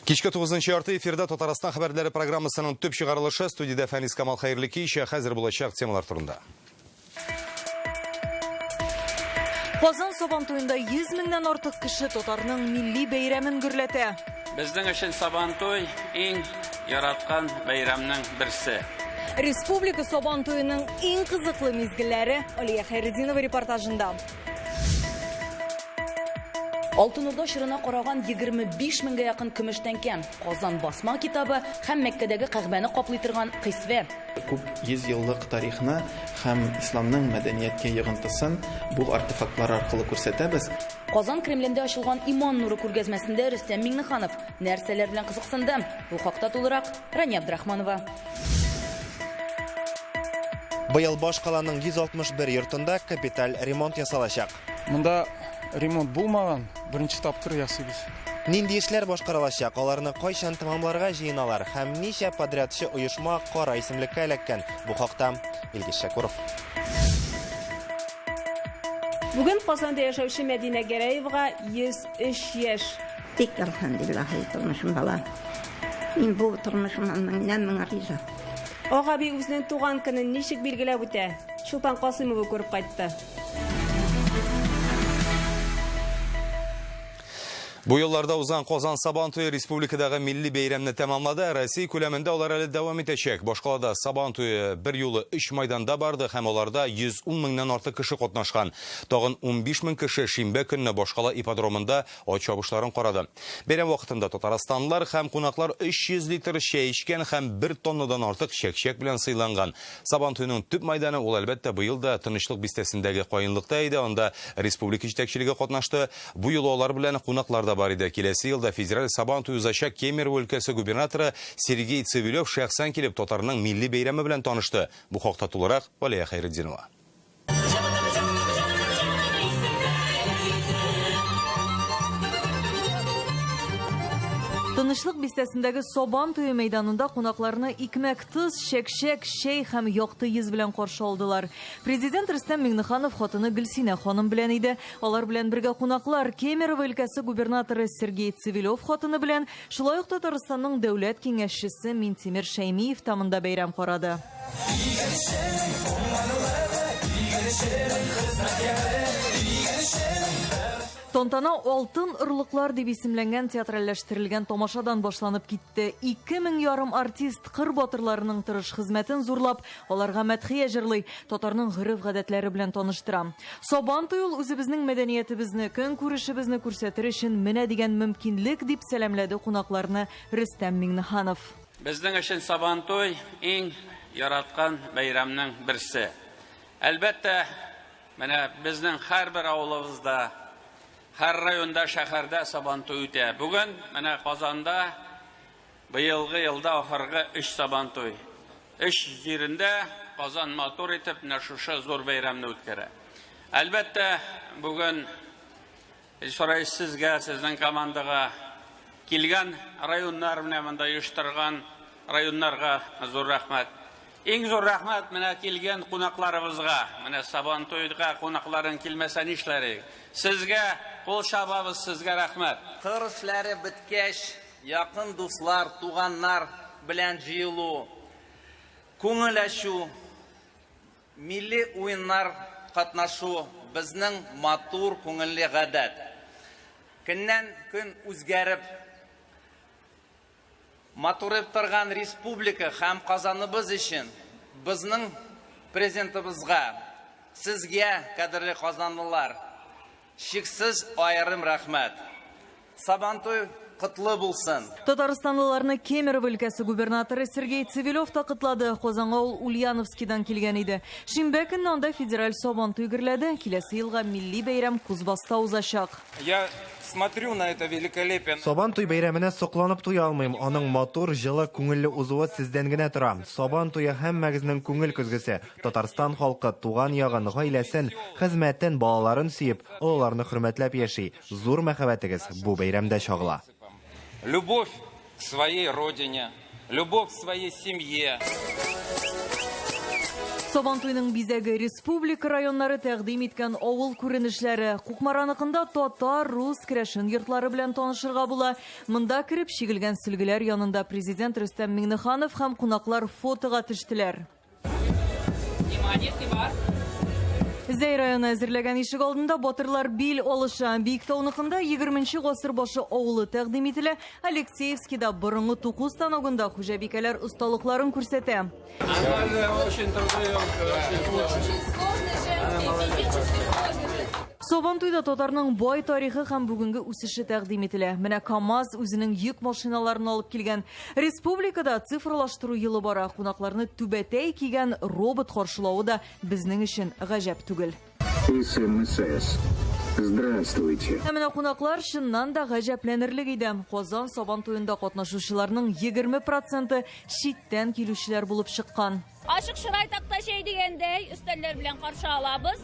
Кичке 9 ярты эфирда Татарстан хәбәрләре программасының төп чыгарылышы студияда Фәнис Камал Хәерлеки ише хәзер булачак темалар турында. Казан Сабантуенда 100 меңнән артык кеше татарның милли бәйрәмен гөрләтә. Безнең өчен Сабантуй иң яраткан бәйрәмнең берсе. Республика Сабантуеның иң кызыклы мизгелләре Алия Хәйретдинова репортажында. Алтын Урда шырына караган 25 меңгә якын көмеш тәңкәм, Казан басма китабы һәм Мәккәдәге кәгъбәне каплый торган кыйсвә. Күп 100 еллык тарихны һәм исламның мәдәнияткә йогынтысын бу артефактлар аркылы күрсәтәбез. Казан Кремлендә ачылган Иман нуры күргәзмәсендә Рөстәм Миңнеханов нәрсәләр белән кызыксынды. Бу хакта тулырак Рания Абдрахманова. Быел баш каланың 161 йортында капиталь ремонт ясалачак. Монда ремонт булмаган, беренче тапкыр ясыйбыз. Нинди эшләр башкарылачак, аларны кайчан тәмамларга җыеналар һәм ничә подрядчы оешма кара исемлеккә эләккән? Бу хакта Илгиз Шәкуров. Бүген Казанда яшәүче Мәдинә Гәрәевга 103 яшь. Тик әлхәмдүлиллаһ тормышым бала. Мин бу тормышымнан меңнән риза. Агаби үзенең туган көнен ничек билгеләп үтә? Чулпан Касыймова күреп кайтты. Бу елларда узган Казан Сабантуе республикадагы милли бәйрәмне тәмамлады. Россия күләмендә улар әле дәвам итәчәк. Башкалада Сабантуе бер юлы 3 майданда барды һәм аларда 110 меңнән артык кеше катнашкан. Тагын 15 мең кеше шимбә көнне Башкала ипподромында ат чабышларын карады. Бәйрәм вакытында татарстанлылар һәм кунаклар 300 литр чәй эчкән һәм 1 тоннадан артык чәк-чәк белән сыйланган. Сабантуеның төп майданы ул әлбәттә быел да Тынычлык бистәсендәге каенлыкта иде. Анда республика җитәкчелеге катнашты. Бу юлы алар белән кунаклар бар иде. Киләсе елда федераль Сабантуй узачак Кемерово өлкәсе губернаторы Сергей Цивилев шәхсән килеп татарның милли бәйрәме белән танышты. Бу хакта тулырак Алия Хәйретдинова. Тынычлык бистәсендәге Сабантуе мәйданында кунакларны икмәк, тоз, чәк-чәк, чәй һәм якты йөз белән каршы алдылар. Президент Рөстәм Миңнеханов хатыны Гөлсинә ханым белән иде. Алар белән бергә кунаклар Кемерово өлкәсе губернаторы Сергей Цивилев хатыны белән, шулай ук Татарстанның дәүләт киңәшчесе Минтимер Шәймиев тамында бәйрәм карады. Тантана алтын ырлыклар дип исемләнгән театральләштерелгән тамашадан башланып китте. 2,5 артист кыр батырларының тырыш хезмәтен зурлап, аларга мәдхия җырлый, татарның гырыф-гадәтләре белән таныштыра. Сабантуй ул үзебезнең мәдәниятебезне, көн күрешебезне күрсәтер өчен менә дигән мөмкинлек дип сәламләде кунакларны Рөстәм Миңнеханов. Безнең өчен Сабантуй иң яраткан бәйрәмнең берсе. Әлбәттә, менә безнең һәрбер авылыбызда, һәр районда, шәһәрдә Сабантуй үтә. Бүген менә Казанда быелгы елда ахыргы 3 Сабантуй. 3 җирендә Казан матур итеп шушы зур бәйрәмне үткәрә. Әлбәттә, бүген sizгә, сезнең командага килгән районнар менә монда оештырган районнарга зур рәхмәт. Иң зур рәхмәт менә килгән кунакларыбызга. Менә Сабантуйга кунакларын килмәсә нишләре? Сезгә кул чабабыз, сезгә рәхмәт. Кыр эшләре беткәч, якын дуслар, туганнар белән җыелу, күңел ачу, милли уеннар катнашу безнең матур күңелле гадәт. Көннән көн үзгәреп, матурып торган республика һәм Казаныбыз өчен безнең президентыбызга, сезгә, кадерле казанлылар, шиксез аерым рәхмәт. Сабантуй кутлы булсын. Татарстанлыларны Кемерово өлкәсе губернаторы Сергей Цивилев та котлады. Казанга ул Ульяновскидан килгән иде. Шимбә көнне анда федераль Сабантуй гөрләде. Киләсе елга милли бәйрәм Кузбасста узачак. Я смотрю на это великолепие. Сабантуй бәйрәменә сокланып туя алмыйм. Аның матур, җылы, күңелле узуы сездән генә тора. Сабантуе һәммәгезнең күңел көзгесе. Татарстан халкы туган ягын, гаиләсен, хезмәтен, балаларын сөеп, олыларны хөрмәтләп яши. Зур мәхәббәтегез бу бәйрәмдә чагыла. Любовь к своей родине, любовь к своей семье. Сабантуйның бизәге республика районнары тәкъдим иткән авыл күренешләре. Кукмараныкында татар, рус керәшен йортлары белән танышырга була. Монда кереп шигелгән сөлгеләр янында президент Рөстәм Миңнеханов һәм кунаклар фотога төштеләр. Зәй районы әзерләгән ишек алдында батырлар бил алыша. Биектауныкында 20-нче гасыр башы авылы тәкъдим ителә. Алексеевскида борынгы туку станогында хуҗабикәләр осталыкларын күрсәтә. Сабантуйда татарның бай тарихы һәм бүгенге үсеше тәкъдим ителә. Менә КАМАЗ үзенең йөк машиналарын алып килгән. Республикада цифрлаштыру елы бара. Кунакларны түбәтәй кигән робот каршылавы да безнең өчен гаҗәп түгел. Здравствуйте. Менә кунаклар чыннан да гаҗәпләнерлек иде. Казан Сабантуенда катнашучыларның 20% читтән килүчеләр булып чыккан. Ашык шырай такташай дигәндәй өстәлләр белән каршы алабыз.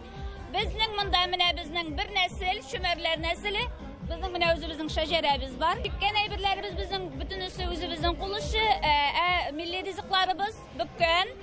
Безнең монда менә безнең бер нәсел, шөмәрләр нәселе, безнең менә үзебезнең шәҗәрәбез бар. Киткән әйберләребез безнең бөтенесе үзебезнең кулышы, милли ризыкларыбыз, бөккән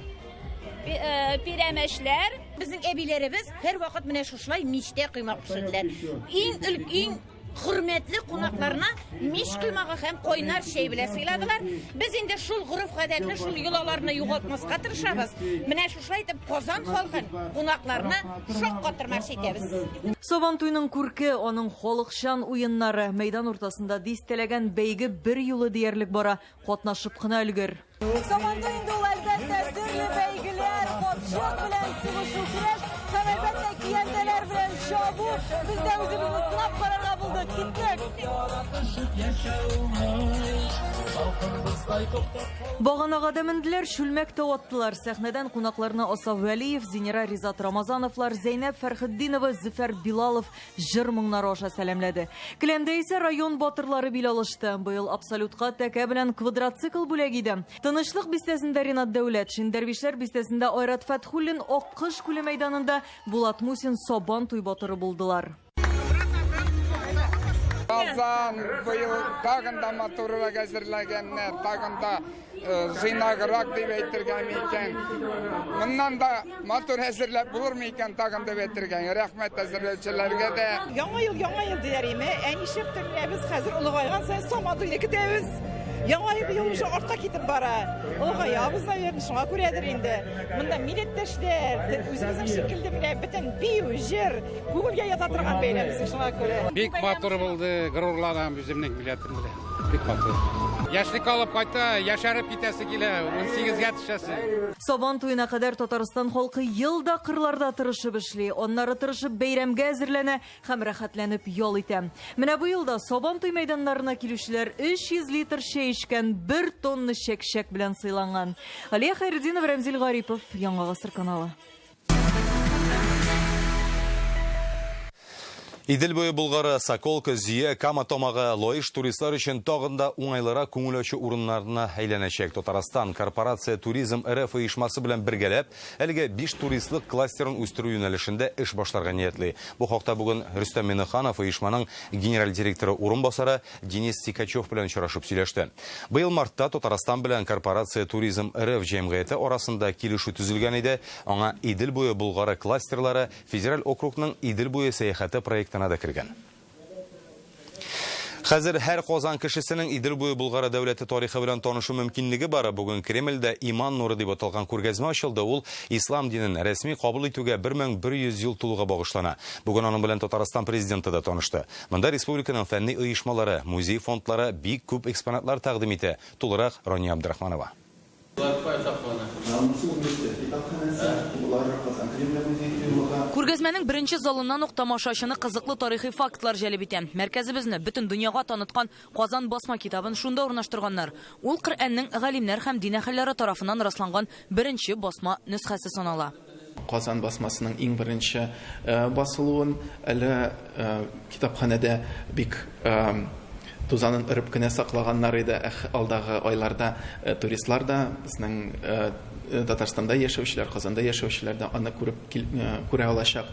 пирамәшләр. Безнең әбиләребез һәр вакыт менә шушылай мичтә кыймак пешерделәр. Иң хөрмәтле кунакларына мич кыймагы һәм кайнар чәй белән сыйладылар. Без инде шул горыф-гадәтне, шул йолаларны югалтмаска тырышабыз. Менә шушылай итеп Казан халкын, кунакларны шаккатырмаш итәбез. Сабантуйның күрке, аның халыкчан уеннары, мәйдан уртасында дистәләгән бәйге бер юлы диярлек бара, катнашып кына өлгер. Сабантуйында ул әлбәттә төрле бәйгеләр, капчык белән сугышу көрәш, һәм әлбәттә киянтәләр белән чабу. Без дә үзебезне сынап карарга булдык. Баганага да менделәр, шүлмәктә аттылар. Сәхнәдән кунакларны Асав Вәлиев, Зинера Ризат Рамазановлар, Зәйнәп Фәрхетдинова, Зөфәр Билалов җыр моңнары аша сәламләде. Келәмдә исә район батырлары бил алышты. Быел абсолютка тәкә белән квадроцикл бүләк иде. Тынычлык бистәсендә Ринат Дәүләт, Шиндәрвишләр бистәсендә Айрат Фәтхуллин, Аккыш күле мәйданында Булат Мусин Сабантуй батыры булдылар. Казан быел тагын да матуррак әзерләгәннәр, тагын да жыйнаграк дип әйтергә микән. Моннан да матур әзерләп булырмы икән тагын дип әйтергә. Рәхмәт әзерләүчеләргә дә. Яңа ел дияриме, әнишеп без хәзер улыгайган саен Сабантуйны көтәбез. Яңа ел уже артка китеп бара. Улыгаябыз, наверное, шуңа күрәдер инде. Монда милләттәшләр, үзебезнең шикелле белән бөтен бию, җыр, күңелгә ята торган бәйрәмбез шуңа күрә. Бик матур булды, горурланам үземнең милләтем белән. Бик матур. Яшьлек алып кайта, яшәреп китәсе килә, 18-гә төшәсе. Сабантуена кадәр Татарстан халкы елда кырларда тырышып эшли, аннары тырышып бәйрәмгә әзерләнә һәм рәхәтләнеп ял итә. Менә бу елда Сабантуй мәйданнарына килүчеләр 300 литр чәй эчкән 1 тонна чәк-чәк белән сыйланган. Алия Хайретдинова, Рәмзил Гарипов, Яңа гасыр каналы. Идел буе Булгары, Соколка, Зия, Кама томагы лоиш туристлар өчен тагында уңайлыра күңел ачу урыннарына әйләнәчәк. Татарстан корпорация туризм РФ оешмасы белән бергәләп, әлегә 5 туристлык кластерын үстерү юнәлешендә эш башларга ниятли. Бу хакта бүген Рөстәм Миңнеханов оешманың генераль директоры урынбасары Денис Тикачев белән очрашып сөйләште. Быел мартта Татарстан белән корпорация туризм РФ җәмгыяте арасында килешү төзелгән иде. Аңа Идел буе Булгары кластерлары федераль округның Идел буе сәяхәте проектына да кергән. Хәзер һәр Казан кешесенең Идел буе Булгары дәүләте тарихы белән танышу мөмкинлеге бара. Бүген Кремльдә Иман нуры дип аталган күргәзмә ачылды. Ул ислам динен рәсми кабул итүгә 1100 ел тулуга багышлана. Бүген аның белән Татарстан президенты да танышты. Монда республиканың фәнни оешмалары, музей фондлары бик күп экспонатлар тәкъдим итә. Тулырак Рония Абдрахманова. Күргәзмәнең беренче залыннан ук тамашачыны кызыклы тарихи фактлар җәлеп итә. Мәркәзебезне бөтен дөньяга таныткан Казан басма китабын шунда урнаштырганнар. Ул Коръәннең галимнәр һәм дин әһелләре тарафыннан расланган беренче басма нөсхәсе санала. Казан басмасының иң беренче басылуын әле китапханәдә бик тузанын үреп кенә саклаганнар иде. Алдагы айларда туристлар да, безнең Татарстанда яшәүчеләр, Казанда яшәүчеләр дә аны күрә алачак.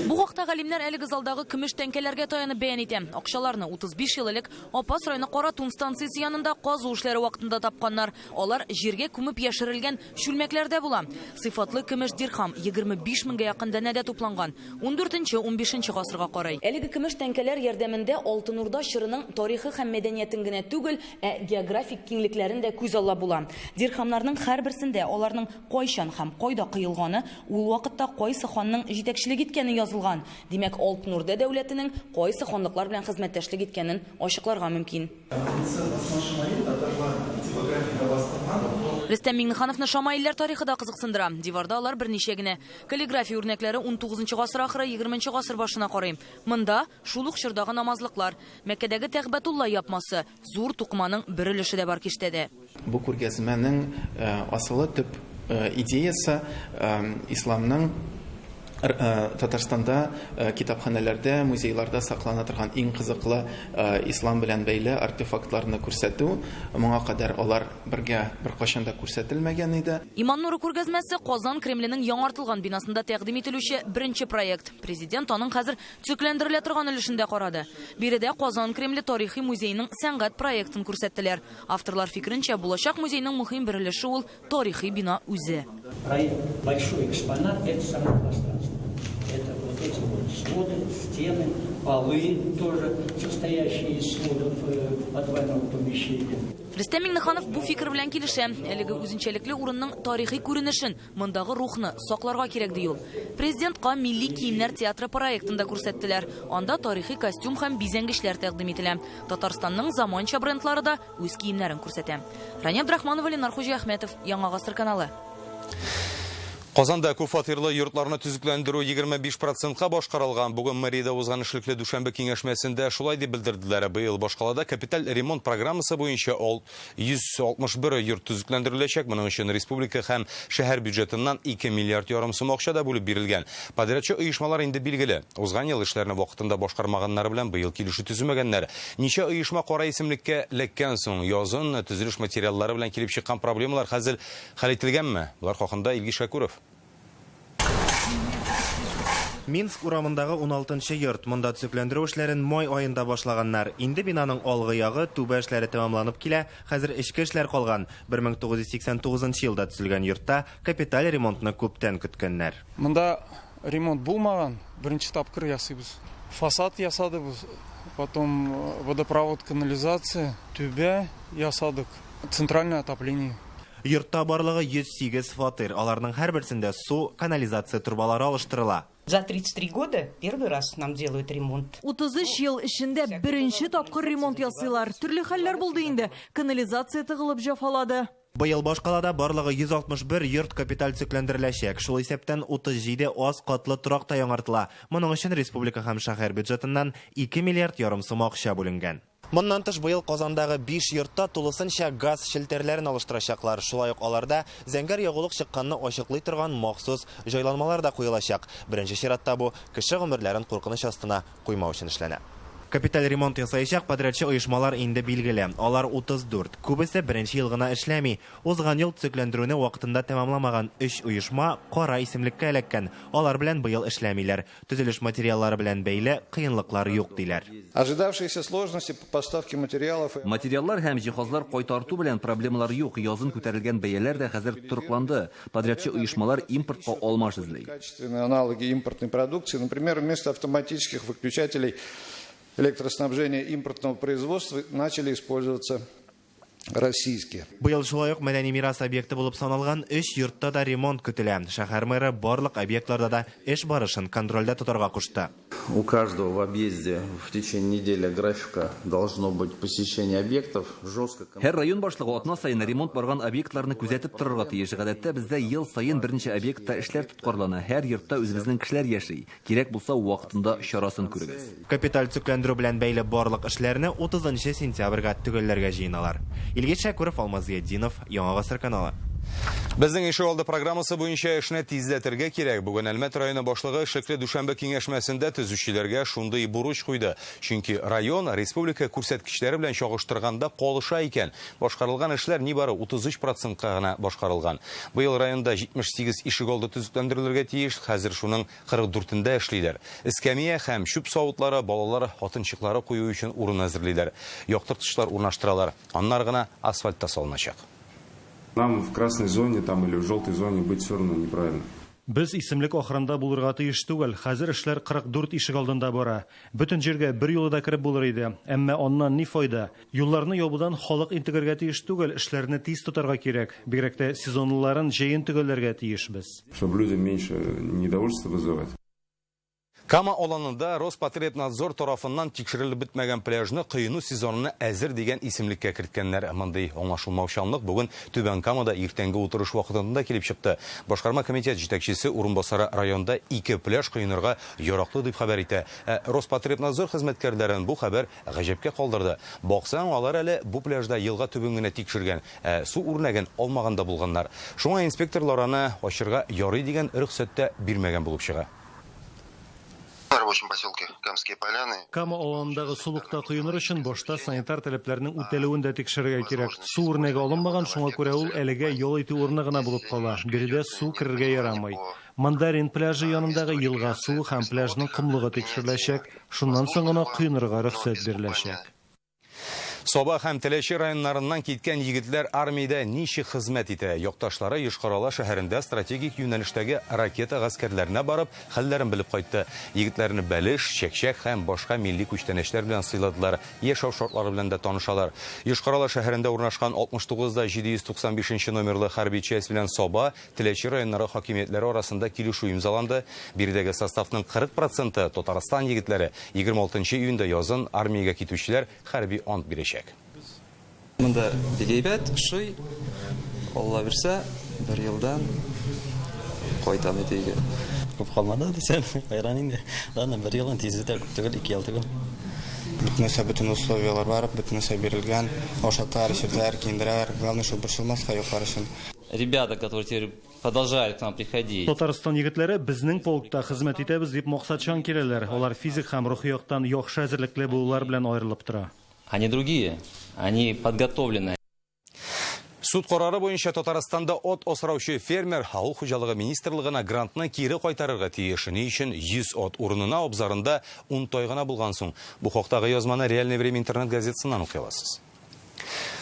Бу хакта галимнәр әлеге залдагы көмеш тәңкәләргә таянып бәян итә. Акчаларны 35 ел элек Апас районы Каратун станциясе янында казу эшләре вакытында тапканнар. Алар җиргә күмеп яшерелгән шүлмәкләрдә була. Сыйфатлы көмеш дирхам 25 меңгә якын данәдә тупланган. 14-15 гасырга карый. Әлеге көмеш тәңкәләр ярдәмендә Алтын Урда чорының тарихи һәм мәдәниятен генә түгел, географик киңлекләрен дә күз алла була. Дирхамнарның һәрберсендә аларның кайчан һәм кайда кыелганы, ул вакытта кайсы ханның җитәкчелек иткәне язылган. Димәк, Алтын Урда дәүләтенең кайсы ханлыклар белән хезмәттәшлек иткәнен ачыкларга мөмкин. Рөстәм Миңнехановны Шамаилләр тарихы да кызыксындыра. Диварда алар берничә генә каллиграфия үрнәкләре 19 гасыр ахыры 20 гасыр башына карый. Монда шул ук чордагы намазлыклар, Мәккәдәге Тәхбәтулла япмасы, зур тукманың бер өлеше дә бар киштәдә. Бу күргәзмәнең асылы төп идеясы исламның Татарстанда китапханәләрдә, музейларда саклана торган иң кызыклы ислам белән бәйле артефактларны күрсәтү. Моңа кадәр алар беркайчан да күрсәтелмәгән иде. Иман нуры күргәзмәсе Казан Кремленең яңартылган бинасында тәкъдим ителүче беренче проект. Президент аның хәзер төзекләндерелә торган өлешендә карады. Биредә Казан Кремле тарихи музейның сәнгать проектын күрсәттеләр. Авторлар фикеренчә, булачак музейның мөһим бер өлеше ул тарихи бина үзе. Большой экспонат – это само пространство. Это вот эти вот своды, стены, полы тоже, состоящие из сводов подвального помещения. Рөстәм Миңнеханов бу фикер белән килешә. Әлеге үзенчәлекле урынның тарихи күренешен, мондагы рухны сакларга кирәк ди ул. Президентка милли киемнәр театры проектында күрсәттеләр. Анда тарихи костюм һәм бизәнгечләр тәкъдим ителә. Татарстанның заманча брендлары да үз киемнәрен күрсәтә. Рания Абдрахманова, Ленар Хуҗа Әхмәтов, Яңа гасыр каналы. Казанда күп фатирлы йортларны төзекләндерү 25%-ка башкарылган. Бүген мэриядә узган эшлекле дүшәмбе киңәшмәсендә шулай дип белдерделәр. Быел башкалада капиталь ремонт программасы буенча 161 йорт төзекләндереләчәк. Моның өчен республика һәм шәһәр бюджетыннан 2 миллиард ярым сум акча да бүлеп бирелгән. Подрядчы оешмалар инде билгеле. Узган ел эшләрне вакытында башкармаганнар белән быел килешү төземәгәннәр. Ничә оешма кара исемлеккә ләккән соң, язын төзелеш материаллары белән килеп чыккан проблемалар хәзер хәл ителгәнме? Булар хакында Илгиз Шакуров. Минск урамындагы 16-нчы йорт. Монда төзекләндерү эшләрен май аенда башлаганнар. Инде бинаның алгы ягы, түбә эшләре тәмамланып килә. Хәзер эчке эшләр калган. 1989 елда төзелгән йортта капиталь ремонтны күптән көткәннәр. Монда ремонт булмаган, беренче тапкыр ясыйбыз. Фасад ясадыбыз, потом водопровод, канализация, түбә ясадык, центральное отопление. Йортта барлыгы 108 фатир. Аларның һәрберсендә су, канализация трубалары алыштырыла. За 33 года первый раз нам делают ремонт. 33 ел эчендә беренче тапкыр ремонт ясыйлар. Төрле хәлләр булды инде. Канализация тыгылып җафалады. Быел башкалада барлыгы 161 йорт капиталь төзекләндереләчәк. Шул исәптән 37 аз катлы торак та яңартыла. Моның өчен республика һәм шәһәр бюджетыннан 2 миллиард ярым сум акча бүленгән. Моннан тыш быел Казандагы 5 йортта тулысынча газ шелтерләрен алыштырачаклар. Шулай ук аларда зәңгәр ягулык чыкканны ачыклый торган махсус җайланмалар да куелачак. Беренче чиратта бу кеше гомерләрен куркыныч астына куймау өчен эшләнә. Капиталь ремонт ясаячак подрядчы оешмалар инде билгеле. Алар 34. Күбесе беренче ел гына эшләми. Узган ел төзекләндерүне вакытында тәмамламаган 3 оешма кара исемлеккә эләккән. Алар белән быел эшләмиләр. Төзелеш материаллары белән бәйле кыенлыклар юк диләр. Ожидавшиеся сложности по поставке материалов. Материаллар һәм җиһазлар кайтарту белән проблемалар юк. Язын күтәрелгән бәяләр дә хәзер торыкланды. Подрядчы оешмалар импортка алмаш эзли. Качественные аналоги импортной продукции, например, вместо автоматических выключателей электроснабжения импортного производства начали использоваться российские. Быел шулай ук мәдәни мирас объекты булып саналган 3 йортта да ремонт көтелә. Шәһәр мэры барлык объектларда да эш барышын контрольдә тотарга кушты. У каждого в объезде в течение недели графика должно быть посещение объектов жестко. Һәр район башлыгы атна сайын ремонт барган объектларны күзәтеп торырга тиеш. Гадәттә бездә ел сайын беренче объектта эшләр тоткарлана. Һәр йортта үзебезнең кешеләр яши. Кирәк булса вакытында чарасын күрегез. Капиталь төзекләндерү белән бәйле барлык эшләрне 30 сентябрьгә төгәлләргә җыеналар. Илгиз Шакуров, Алмаз Ятдинов, Яңа гасыр каналы. Безнең ише алды программасы буенча эшне тизләтергә кирәк. Бүген Әлмәт районы башлыгы Шекле Дүшәмбе киңәшмәсендә төзүчеләргә шундый бурыч куйды. Чөнки район республика күрсәткечләре белән чагыштырганда калыша икән. Башкарылган эшләр нибары 33%-ка гына башкарылган. Быел районда 78 ишек алды төзекләндерелергә тиеш, хәзер шуның 44-ндә эшлиләр. Эскәмия һәм чүп савытлары, балалар хатынчыклары кую өчен урын әзерлиләр. Яктыртышлар урнаштыралар. Аннары гына асфальтта салыначак. Нам в красной зоне там или в желтой зоне быть все равно неправильно. Без исемлек ахырында булырга тиеш түгел. Хәзер эшләр 44 ишек алдында бара. Бөтен җиргә бер юлда кирип булыр иде. Әмма аннан ни файда? Юлларны ябудан халык интегрергә тиеш түгел, эшләрне тиз тотарга кирәк. Бигрәк тә сезонлыларын җәен төгәлләргә тиешбез. Чтобы людям меньше недовольства вызывать. Кама аланында Роспотребнадзор тарафыннан тикшерелеп бетмәгән пляжны кыйну сезонына әзер дигән исемлеккә керткәннәр. Мондый аңлашылмаучанлык бүген Түбән Камада иртәнге утырыш вакытында килеп чыкты. Башкарма комитет җитәкчесе урынбасары районда 2 пляж кыйнырга яраклы дип хәбәр итә. Роспотребнадзор хезмәткәрләрен бу хәбәр гаҗәпкә калдырды. Баксаң, алар әле бу пляжда елга төбен генә тикшергән, су үрнәген алмаганда булганнар. Шуңа инспекторлар аны ачырга ярый дигән рөхсәттә бирмәгән булып чыга. В рабочем поселке Камские поляны. Кама аланындагы сулыкта кыйныр өчен башта санитар таләпләрнең үтәлүен дә тикшерергә кирәк. Су үрнәге алынмаган, шуңа күрә ул әлегә ял итү урыны гына булып кала. Биредә су керергә ярамый. Мандарин пляжы янындагы елга су һәм пляжның кумлыгы тикшереләчәк. Шуннан соң гына кыйнырга рөхсәт биреләчәк. Соба һәм Теләче районнарыннан киткән егетләр армиядә ничек хезмәт итә? Якташлары Ешкарала шәһәрендә стратегик юнәлештәге ракета гаскәрләренә барып, хәлләрен белеп кайтты. Егетләрне бәлеш, чәкчәк һәм башка милли күчтәнәчләр белән сыйладылар. Яшәү шартлары белән дә танышалар. Ешкарала шәһәрендә урнашкан 69-да 795 номерлы хәрби часть белән Соба, Теләче районнары хакимиятләре арасында килешү имзаланды. Биредәге составның 40% Татарстан егетләре. 26 июньдә язын армиягә китүчеләр хәрби ант бирәчәк. Монда бигәйбәт, шуй, Алла бирсә, бер елдан кайтам өйгә. Күп калмады дисәм, кайран инде. Аны бер елдан тиз үтә, түгел 2 ел түгел. Бөтен условиялар бар, бөтен бирелгән, ашатар, эчерләр, киндерәр, главное, чтобы борчылмаска юкар өчен. Ребята, которые теперь продолжают к нам приходить. Татарстан егетләре безнең полкта хезмәт итәбез дип максатчан киләләр. Алар физик һәм рухи яктан яхшы әзерлекле булулар белән аерылып тора. Они другие, они подготовленные. Суд карары буенча Татарстанда от асраучы фермер авыл хуҗалыгы министрлыгына грантны кире кайтарырга тиеш. Ни өчен 100 от урынына абзарында 10 тай гына булган соң. Бу хакта язманы Реальное время интернет газетасыннан укый аласыз.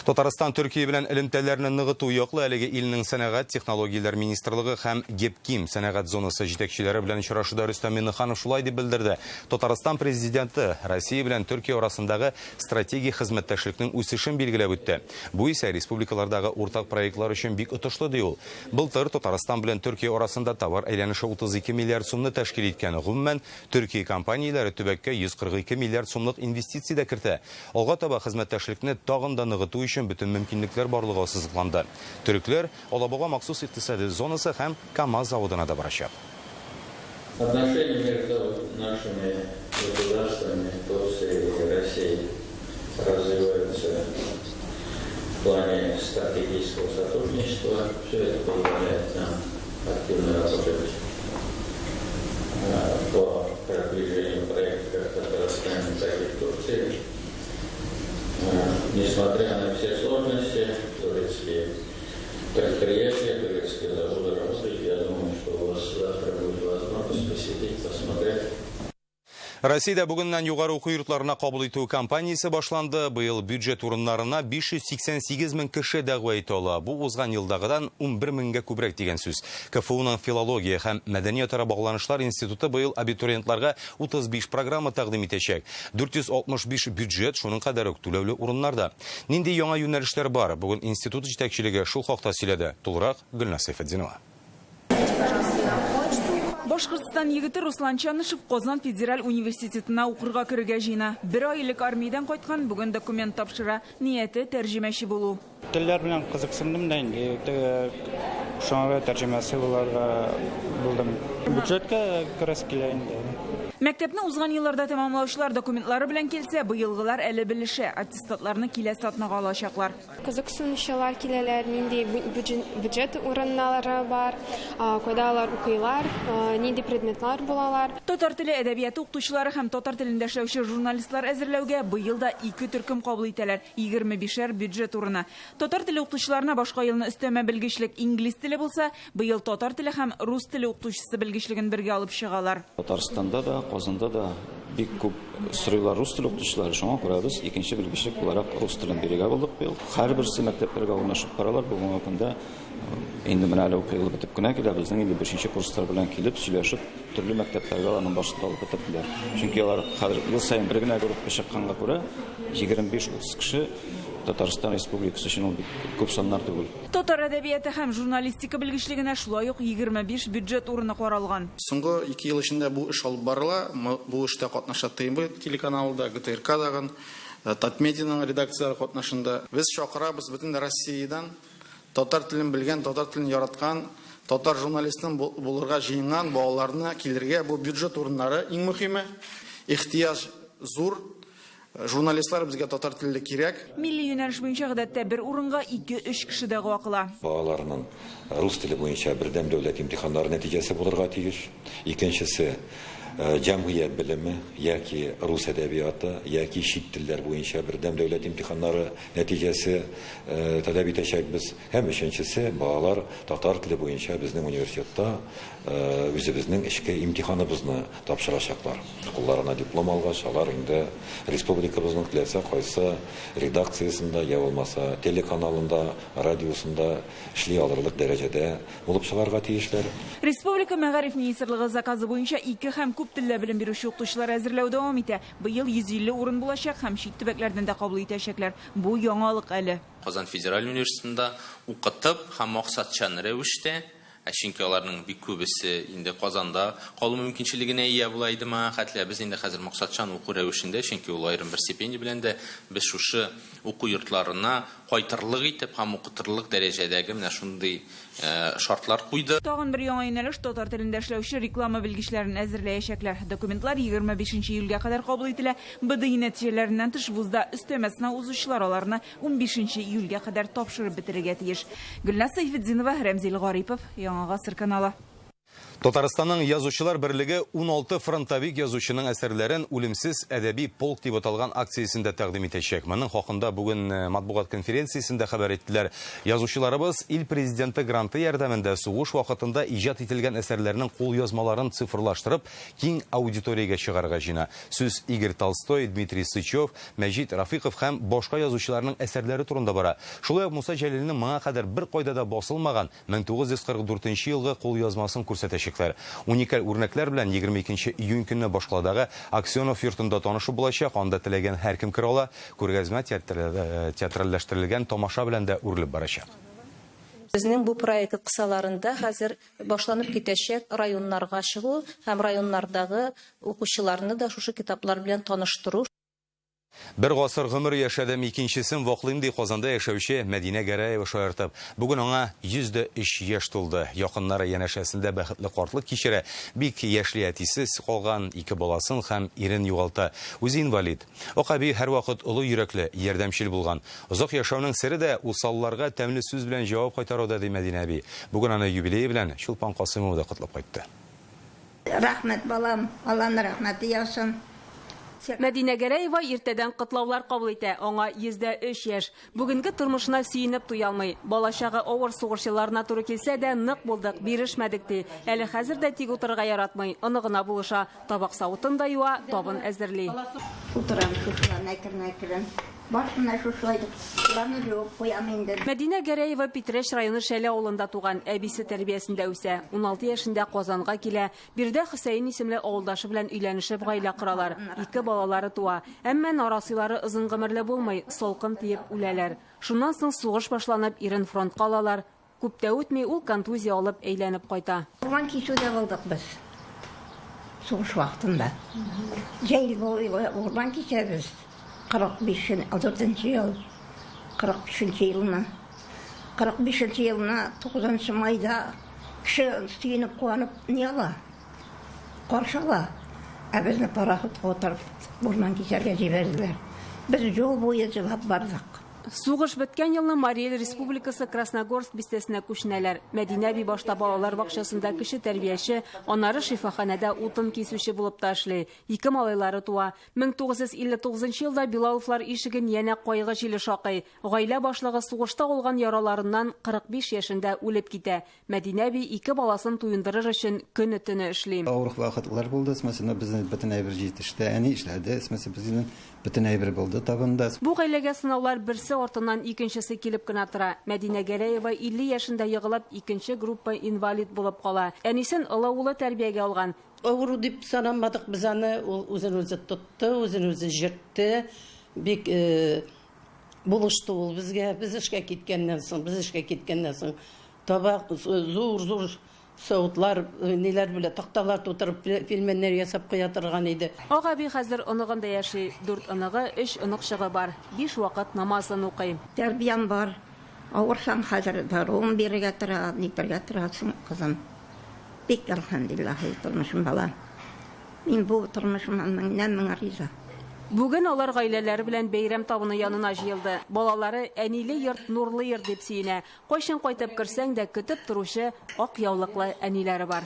Татарстан Төркия белән элемтәләрне ныгыту яклы әлеге илнең сәнәгать технологияләр министрлыгы һәм Гепким сәнәгать зонасы җитәкчеләре белән очрашуда Рөстәм Миңнеханов шулай дип белдерде. Татарстан президенты Россия белән Төркия арасындагы стратегик хезмәттәшлекнең үсешен билгеләп үтте. Бу исә республикалардагы уртак проектлар өчен бик отышлы ди ул. Былтыр Татарстан белән Төркия арасында товар әйләнеше 32 миллиард сумны тәшкил иткән. Гомумән Төркия компанияләре төбәккә 142 миллиард сумлык инвестиция дә кертә. Алга таба хезмәттәшлекне тагын да ныгыту өчен bütün мөмкинлекләр барлыгы сызыкланды. Төрекләр Алабуга махсус икътисади зонасы һәм КАМАЗ заводына да барачак. Отношения между нашими государствами, Турцией и Россией, развиваются в плане стратегического сотрудничества. Все это позволяет нам активно работать по продвижению проектов как в Татарстане, так и в Турции. Несмотря на все сложности, турецкие предприятия, турецкие заводы работают. Я думаю, что у вас завтра будет возможность посетить, посмотреть. Россиядә бүгеннән югары уку йортларына кабул итү кампаниясе башланды. Быел бюджет урыннарына 588 мең кеше дәгъва итә ала. Бу узган елдагыдан 11 меңгә күбрәк дигән сүз. КФУның филология һәм мәдәниятара багланышлар институты быел абитуриентларга 35 программа тәкъдим итәчәк. 465 бюджет шуның кадәр үк түләүле урыннарда. Нинди яңа юнәлешләр бар? Бүген институт җитәкчелеге шул хакта сөйләде. Тулырак Гөлнас Сәйфетдинова. Башкортстан егете Руслан Чанышев Казан федераль университетына укырга керергә җыена. 1 ай элек армиядан кайткан, бүген документ тапшыра, нияте тәрҗемәче булу. Телләр белән кызыксындым да инде. Шуңа тәрҗемәсе буларга булдым. Бюджетка керәс килә инде. Мәктәпне узган елларда тәмамлаучылар документлары белән килсә, быелгылар әле белешә, аттестатларны киләсе атнага алачаклар. Кызыксынучылар киләләр, нинди бюджет урыннары бар, кайда алар укыйлар, нинди предметлар булалар. Татар теле әдәбияты укытучылары һәм татар телендә эшләүче журналистлар әзерләүгә быел да 2 төркем кабул итәләр, 25 бюджет урыны. Татар теле укытучыларына башка елны өстәмә белгечлек инглиз теле булса, быел татар теле һәм рус теле укытучысы белгечлеген бергә алып чыгалар. Татарстанда да, Казанда да бик күп сорыйлар рус теле укытучылары, шуңа күрә без икенче белгечлек буларак рус телен бирергә булдык быел. Һәрберсе мәктәпләргә урнашып каралар, бүгенге көндә инде менә әле укый бетеп кенә килә, безнең инде 5нче курслар белән килеп сөйләшеп, төрле мәктәпләргә аның башында алып бетәрләр. Чөнки алар хәзер ел саен бер генә группа чыкканга күрә 25-30 кеше Татарстан Республикасы өчен ул күп саннар түгел. Татар әдәбияты һәм журналистика белгечлегенә шулай ук 25 бюджет урыны каралган. Соңгы 2 ел эчендә бу эш алып барыла. Бу эштә катнаша ТМБ телеканалында, ГТРК дагы, Татмедианың редакциялары катнашында. Без чакырабыз бөтен Россиядән татар телен белгән, татар телен яраткан, татар журналистын булырга җыенган балаларны килергә бу бюджет урыннары иң мөһиме. Ихтияҗ зур. Журналистлар безгә татар теле кирәк. Милли юнәлеш буенча гадәттә бер урынга 2-3 кеше дә вакыла. Балаларның рус теле буенча бердәм дәүләт имтиханнары нәтиҗәсе булырга тиеш. Икенчесе җәмгыять белеме яки рус әдәбияты яки чит телләр буенча бердәм дәүләт имтиханнары нәтиҗәсе таләп итәчәкбез. Һәм өченчесе балалар татар теле буенча безнең университетта үзебезнең эчке имтиханыбызны тапшырачаклар. Кулларына диплом алгач, алар инде республикабызның теләсә кайсы редакциясендә я булмаса телеканалында, радиосында эшли алырлык дәрәҗәдә булып чыгарга тиешләр. Республика Мәгариф министрлыгы заказы буенча 2 һәм күп телле белем бирүче укытучылар әзерләү дәвам итә. Быел 150 урын булачак һәм чит төбәкләрдән дә кабул итәчәкләр. Бу яңалык әле. Казан Федераль университетында укытып һәм максатчан рәвештә, чөнки аларның бик күбесе инде Казанда калу мөмкинчелегенә ия була идеме, хәтта без инде хәзер максатчан уку рәвешендә, чөнки ул аерым бер стипендия белән дә без шушы уку йортларына кайтырлык итеп һәм укытырлык дәрәҗәдәге менә шундый шартлар куйды. Тагын бер яңа юнәлеш татар телендә эшләүче реклама белгечләрен әзерләячәкләр. Документлар 25 июльгә кадәр кабул ителә. БДИ нәтиҗәләреннән тыш вузда өстәмә сынау узучылар аларны 15 июльгә кадәр тапшырып бетерергә тиеш. Гөлназ Сайфетдинова, Рәмзил Гарипов, Яңа гасыр каналы. Татарстанның язучылар берлеге 16 фронтовик язучының әсәрләрен үлемсез әдәби полк дип аталган акциясендә тәкъдим итәчәк. Моның хакында бүген матбугат конференциясендә хәбәр иттеләр. Язучыларыбыз ил президенты гранты ярдәмендә сугыш вакытында иҗат ителгән әсәрләрнең кулъязмаларын цифрлаштырып, киң аудиториягә чыгарга җыена. Сүз Игорь Толстой, Дмитрий Сычев, Мәҗит Рафиков һәм башка язучыларның әсәрләре турында бара. Шулай ук Муса Җәлилнең моңа кадәр бер кайда да басылмаган 1944 елгы кулъязмасын күрсәтәчәк. Уникаль үрнәкләр белән 22 июнь көнне Башкаладагы Аксенов йортында танышу булачак. Анда теләгән һәркем кирә ала. Күргәзмә театральләштерелгән тамаша белән дә үрелеп барачак. Безнең бу проект кысаларында хәзер башланып китәчәк районнарга чыгу һәм районнардагы укучыларны да шушы китаплар белән таныштыру. Бер гасыр гомер яшәдем, икенчесен ваклыйм ди Казанда яшәүче Мәдинә Гәрәева шаяртып. Бүген аңа 103 яшь тулды. Якыннары янәшәсендә бәхетле картлык кичерә. Бик яшьли әтисез калган 2 баласын һәм ирен югалта. Үзе инвалид. Акаби һәрвакыт олы йөрәкле, ярдәмчел булган. Озак яшәүнең сере дә усалларга тәмле сүз белән җавап кайтаруда ди Мәдинә әби. Бүген аны юбилей белән Чулпан Касымова да котлап кайтты. Рәхмәт балам, Алланың рәхмәте яшын. Мәдинә Гәрәева иртәдән котлаулар кабул итә. Аңа 103 яшь. Бүгенге тормышына сөенеп туя алмый. Балачагы авыр сугышчыларына туры килсә дә нык булдык, бирешмәдек ди. Әле хәзер дә тик утырырга яратмый. Оныгына булыша. Табак савытын да юа, табын әзерли. Утырам шушыларына кернәкерен. Башына шушылайды. Ланы юып куям инде. Мәдинә Гәрәева Питрәш районы Шәле авылында туган, әбисе тәрбиясендә үсә. 16 яшендә Казанга килә. Бирдә Хөсәен исемле авылдашы белән өйләнешеп гаилә коралар. 2 балалары туа. Әмма нарасыйлары озын гомерле булмый, салкын тиеп үләләр. Шуннан соң сугыш башланып, ирен фронтка алалар. Күптә үтми ул контузия алып әйләнеп кайта. Урман кичүдә булдык без. Сугыш вакытында. Җәйл буйлы урман кичәбез. 45 ел. 45 елына. 45 елына 9 майда кеше сөенеп куанып не ала? Каршы ала. Безне пароходка отырып, урман кичәргә җибәрделәр. Без жол буе җырлап бардык. Сугыш беткән елны Марий Эл Республикасы Красногорск бистәсенә күченәләр. Мәдинә би башта балалар бакчасында кеше тәрбияче, аннары шифаханәдә утын кисүче булып та эшли. 2 малайлары туа. 1959 елда Билаловлар ишеген янә кайгы җиле шакый. Гаилә башлыгы сугышта алган яраларыннан 45 яшендә үлеп китә. Мәдинә би 2 баласын туендырыр өчен көне-төне эшли. Авыр вакытлар булды, мәсәлән, безнең бөтен әйбер җитеште, әни эшләде, мәсәлән, безнең бөтен әйбер булды табында. Бу гаиләгә сынаулар берсе артыннан икенчесе килеп кенә тора. Мәдинә Гәрәева 50 яшендә егылып, 2нче группа инвалид булып кала. Әнисен олы улы тәрбиягә алган. Авыру дип санамадык без аны, ул үзен-үзе тотты, үзен-үзе җиртте. Бик булышты ул безгә, без эшкә киткәннән соң, табак зур саутлар, ниләр белә, такталар тутырып, пельменнәр ясап куя торган иде. Ага би хәзер оныгында яши. 4 оныгы, 3 оныкчыгы бар. 5 вакыт намазын укый. Тәрбиям бар. Авырсам хәзер даруым бирергә тора, нипергә торасың, кызым. Бик әлхәмдулилlah, тормышым бала. Мин бу тормышымнан меңнән риза. Бүген алар гаиләләре белән бәйрәм табыны янына җыелды. Балалары әниле йорт, нурлы йорт дип сөенә. Кайчан кайтып керсәң дә көтеп торучы ак яулыклы әниләре бар.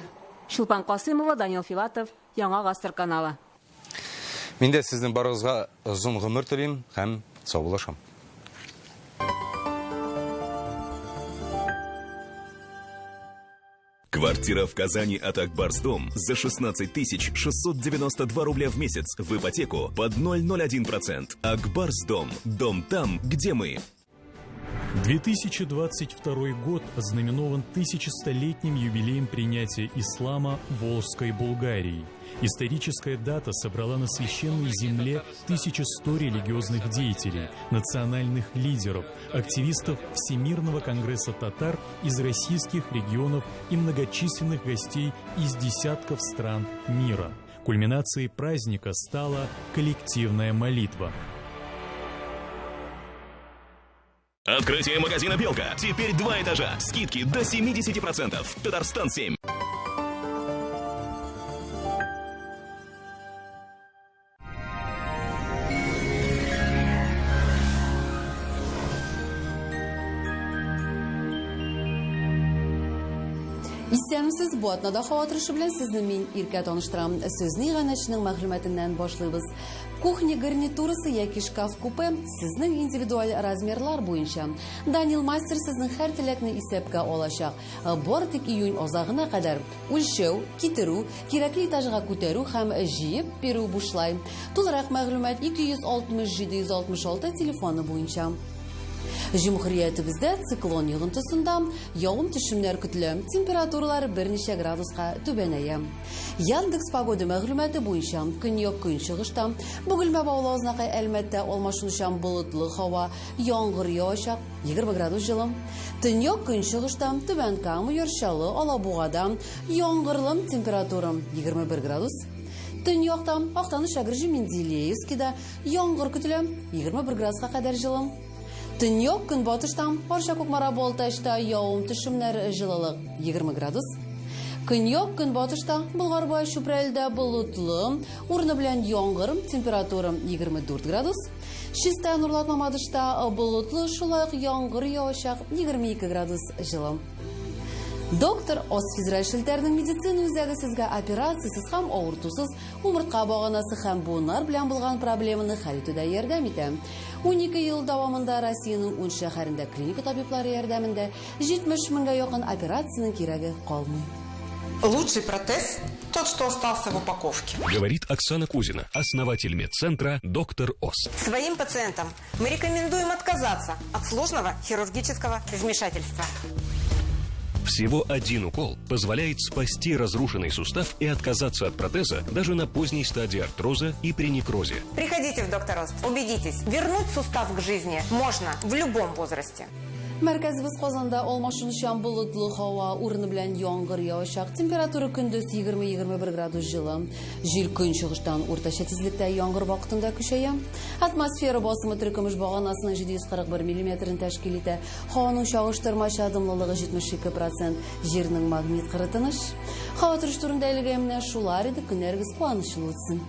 Шулпан Касымова, Данил Филатов, Яңа Гасыр каналы. Мин дә сезнең барыгызга озын гомер телим һәм сау булышам. Квартира в Казани от Акбарсдом за 16 692 рубля в месяц в ипотеку под 0,01%. Акбарсдом. Дом там, где мы. 2022 год ознаменован 1100-летним юбилеем принятия ислама Волжской Булгарии. Историческая дата собрала на священной земле 1100 религиозных деятелей, национальных лидеров, активистов Всемирного конгресса татар из российских регионов и многочисленных гостей из десятков стран мира. Кульминацией праздника стала коллективная молитва. Открытие магазина «Белка». Теперь 2 этажа. Скидки до 70%. Татарстан 7. Исәмсез бу атнада хаватырышы белән сезне мин иркә таныштырам. Сүзне ганәчнең мәгълүматыннан башлыйбыз. Кухня гарнитурасы яки шкаф-купе сезнең индивидуаль размерлар буенча. Данил Мастер сезнең һәр теләкне исәпкә алачак. Бортик июнь азагына кадәр үлчәү, китерү, кирәкле этажга күтәрү һәм җыеп бирү бушлай. Тулырак мәгълүмат 260-766 телефоны буенча. Җумһуриятыбызда циклон йогынтысында явым-төшемнәр көтелә. Температуралар берничә градуска түбәнәя. Яндекс погода мәгълүматы буенча көньяк-көнчыгышта Бөгелмә Баулазынакай Әлмәттә алмашынучан болытлы һава, яңгыр яучак, 20 градус җылы. Төньяк-көнчыгышта Түбән Кама, Яршалы, Алабугада яңгырлы температура 21 градус. Төньякта Актаныш, Агрыжы, Менделеевскида яңгыр көтелә 21 градуска кадәр җылы. Төньяк көнбатышта Арча, Кукмара, Балтачта явым-төшемнәр җылылык 20 градус. Көньяк көнбатышта Болгарбай, Чүпрәлдә болытлы, урыны белән яңгыр, температура 24 градус. Чиста Нурлат Мамадышта болытлы, шулай ук яңгыр яучак 22 градус җылы. Доктор Оз федераль шелтәрнең медицина үзәге сезгә операциясез һәм авыртусыз умыртка баганасы һәм буыннар белән булган проблеманы хәл итүдә ярдәм итә. 12 ел дәвамында Россиянең 10 шәһәрендә клиника табиблары ярдәмендә 70 меңгә якын операциянең кирәге калмый. Лучший протез – тот, что остался в упаковке. Говорит Оксана Кузина, основатель медцентра «Доктор Оз». Своим пациентам мы рекомендуем отказаться от сложного хирургического вмешательства. Всего один укол позволяет спасти разрушенный сустав и отказаться от протеза даже на поздней стадии артроза и при некрозе. Приходите в «Доктор Оз», убедитесь, вернуть сустав к жизни можно в любом возрасте. Мәркәзебез Казанда алмашынучан болытлы һава, урыны белән яңгыр явачак. Температура көндез 20-21 градус жылы. Җил көнчыгыштан уртача тизлектә яңгыр вакытында көчәя. Атмосфера басымы төркемеш баганасының 741 мм тәшкил итә. Һаваның чагыштырмача дымлылыгы 72%, җирнең магнит кырытыныш. Һава торышы турында әлегә менә шулар иде, көннәрегез куанычлы үтсен.